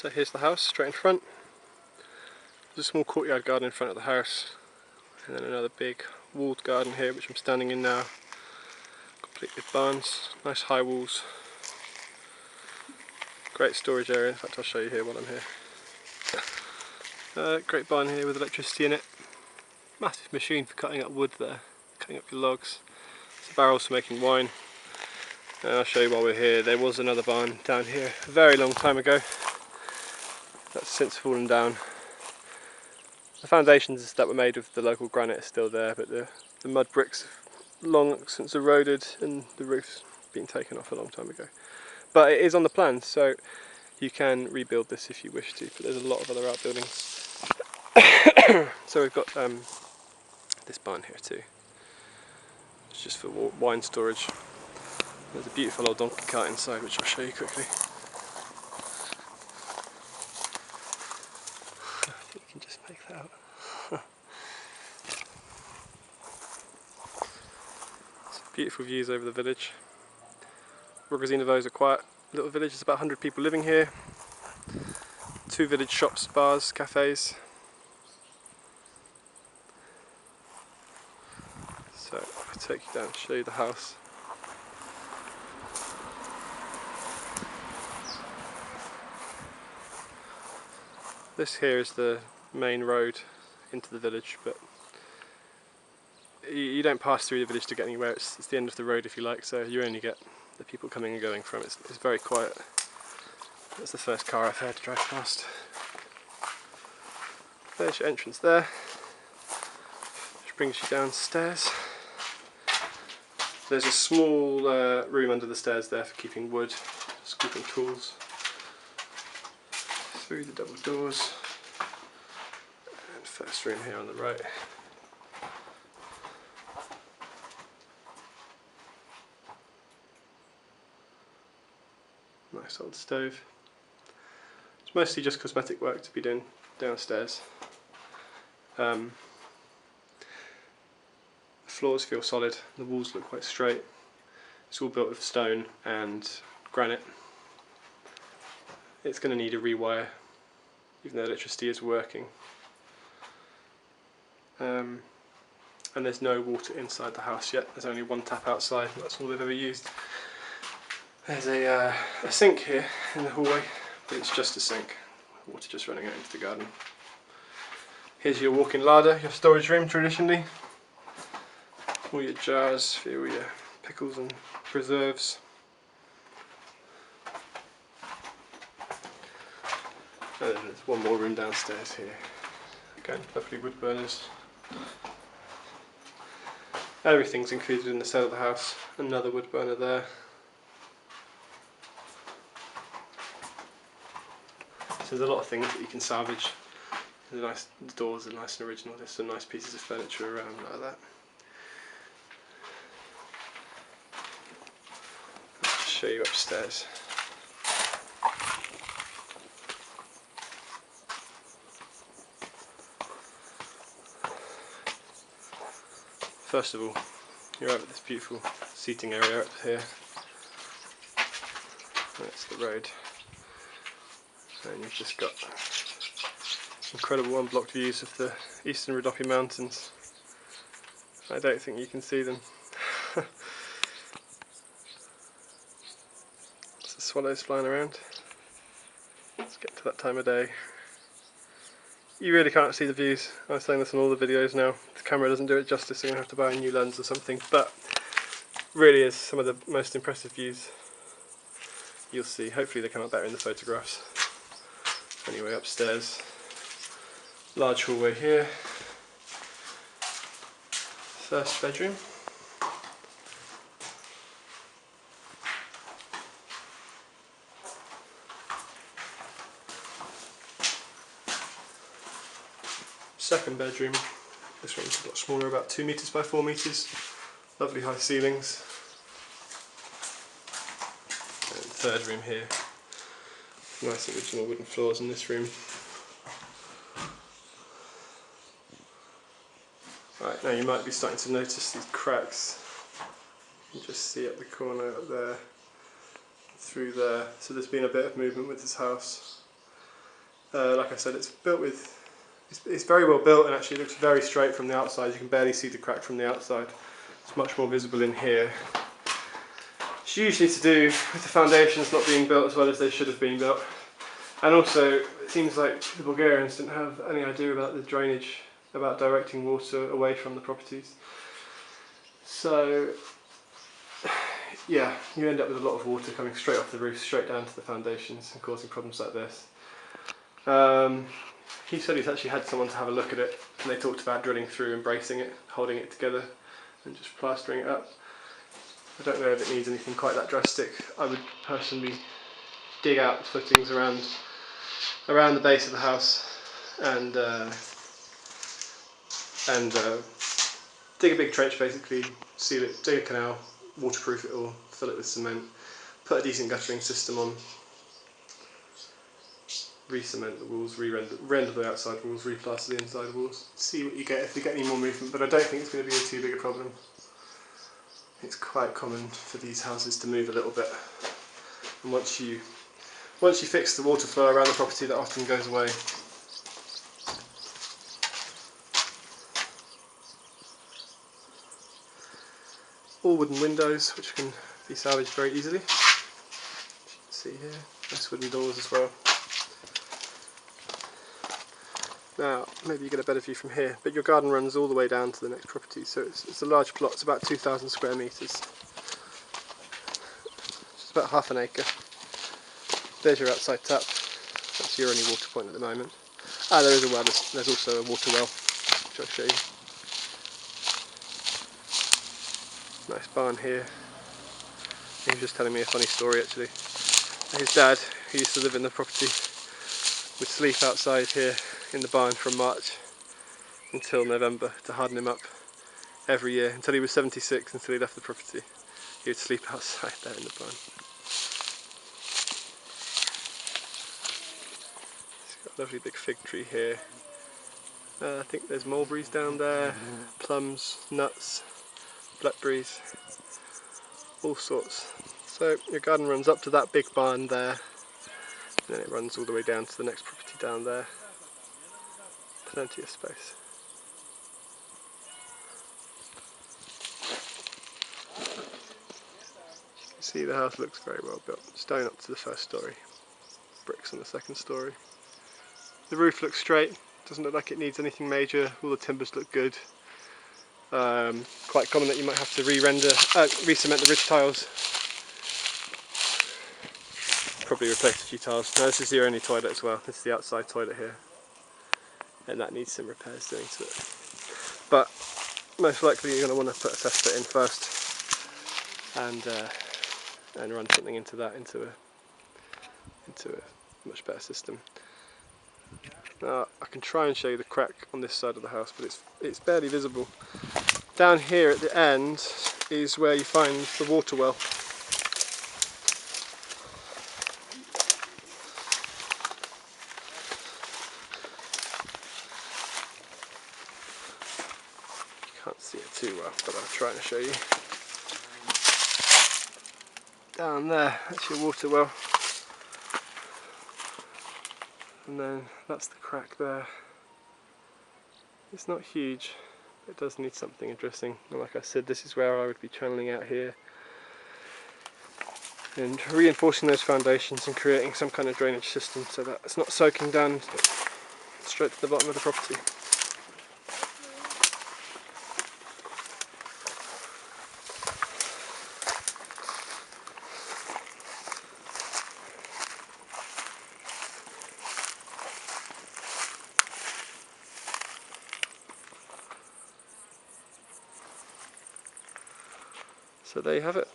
So here's the house, straight in front. There's a small courtyard garden in front of the house, and then another big walled garden here, which I'm standing in now, complete with barns, nice high walls, great storage area. In fact, I'll show you here while I'm here. Great barn here with electricity in it, massive machine for cutting up wood there, cutting up your logs, some barrels for making wine. And I'll show you while we're here, there was another barn down here a very long time ago, that's since fallen down. The foundations that were made with the local granite are still there, but the mud bricks have long since eroded and the roof's been taken off a long time ago. But it is on the plan, so you can rebuild this if you wish to, but there's a lot of other outbuildings. So we've got this barn here too. It's just for wine storage. There's a beautiful old donkey cart inside, which I'll show you quickly. You can just make that out. Beautiful views over the village. Rogozinovo is a quiet little village. There's about 100 people living here. 2 village shops, bars, cafes. So I'll take you down and show you the house. This here is the main road into the village, but you don't pass through the village to get anywhere. It's the end of the road, if you like, so you only get the people coming and going from it. It's very quiet. That's the first car I've had to drive past. There's your entrance there, which brings you downstairs. There's a small room under the stairs there for keeping wood, scooping tools. Through the double doors, and first room here on the right. Nice old stove. It's mostly just cosmetic work to be done downstairs. The floors feel solid, the walls look quite straight. It's all built with stone and granite. It's going to need a rewire, even though electricity is working. And there's no water inside the house yet. There's only one tap outside, and that's all they've ever used. There's a sink here in the hallway, but it's just a sink. Water just running out into the garden. Here's your walk-in larder, your storage room traditionally. All your jars for all your pickles and preserves. And then there's one more room downstairs here. Again, lovely wood burners. Everything's included in the sale of the house. Another wood burner there. So there's a lot of things that you can salvage. The doors are nice and original. There's some nice pieces of furniture around like that. I'll just show you upstairs. First of all, you're out at this beautiful seating area up here. That's the road. And you've just got incredible unblocked views of the eastern Rhodope Mountains. I don't think you can see them. There's the swallows flying around. Let's get to that time of day. You really can't see the views. I'm saying this in all the videos now. The camera doesn't do it justice, so I'm going to have to buy a new lens or something. But really is some of the most impressive views you'll see. Hopefully they come out better in the photographs. Anyway, upstairs, large hallway here. First bedroom. Second bedroom. This one's a lot smaller, about 2 metres by 4 metres. Lovely high ceilings. And third room here. Nice original wooden floors in this room. Right, now you might be starting to notice these cracks. You can just see at the corner up there, through there. So there's been a bit of movement with this house. Like I said, it's built with. It's very well built, and actually looks very straight from the outside. You can barely see the crack from the outside. It's much more visible in here. It's usually to do with the foundations not being built as well as they should have been built. And also, it seems like the Bulgarians didn't have any idea about the drainage, about directing water away from the properties. So, yeah, you end up with a lot of water coming straight off the roof, straight down to the foundations and causing problems like this. He said he's actually had someone to have a look at it, and they talked about drilling through and bracing it, holding it together and just plastering it up. I don't know if it needs anything quite that drastic. I would personally dig out footings around the base of the house and dig a big trench, basically, seal it, dig a canal, waterproof it all, fill it with cement, put a decent guttering system on, re-cement the walls, render the outside walls, replaster the inside walls, see what you get if you get any more movement, but I don't think it's going to be too big a problem. It's quite common for these houses to move a little bit, and once you fix the water flow around the property, that often goes away. All wooden windows, which can be salvaged very easily. As you can see here, nice wooden doors as well. Now, maybe you get a better view from here, but your garden runs all the way down to the next property, so it's a large plot. It's about 2,000 square metres. It's about half an acre. There's your outside tap. That's your only water point at the moment. There is a well. There's also a water well, which I'll show you. Nice barn here. He was just telling me a funny story actually. His dad, who used to live in the property, would sleep outside here in the barn from March until November to harden him up every year until he was 76, until he left the property. He would sleep outside there in the barn. It's got a lovely big fig tree here. I think there's mulberries down there, plums, nuts, blackberries, all sorts. So your garden runs up to that big barn there, and then it runs all the way down to the next property down there. Plenty of space. You can see the house looks very well built. Stone up to the first story, bricks on the second story. The roof looks straight, doesn't look like it needs anything major, all the timbers look good. Quite common that you might have to re-cement the ridge tiles. Probably replace a few tiles. Now this is the only toilet as well, this is the outside toilet here. And that needs some repairs doing to it. But most likely you're going to want to put a test fit in first and run something into that, into a much better system. Now I can try and show you the crack on this side of the house, but it's barely visible. Down here at the end is where you find the water well. You can't see it too well, but I'll try and show you. Down there, that's your water well. And then that's the crack there. It's not huge, it does need something addressing. And like I said, this is where I would be channeling out here and reinforcing those foundations and creating some kind of drainage system so that it's not soaking down straight to the bottom of the property. So there you have it.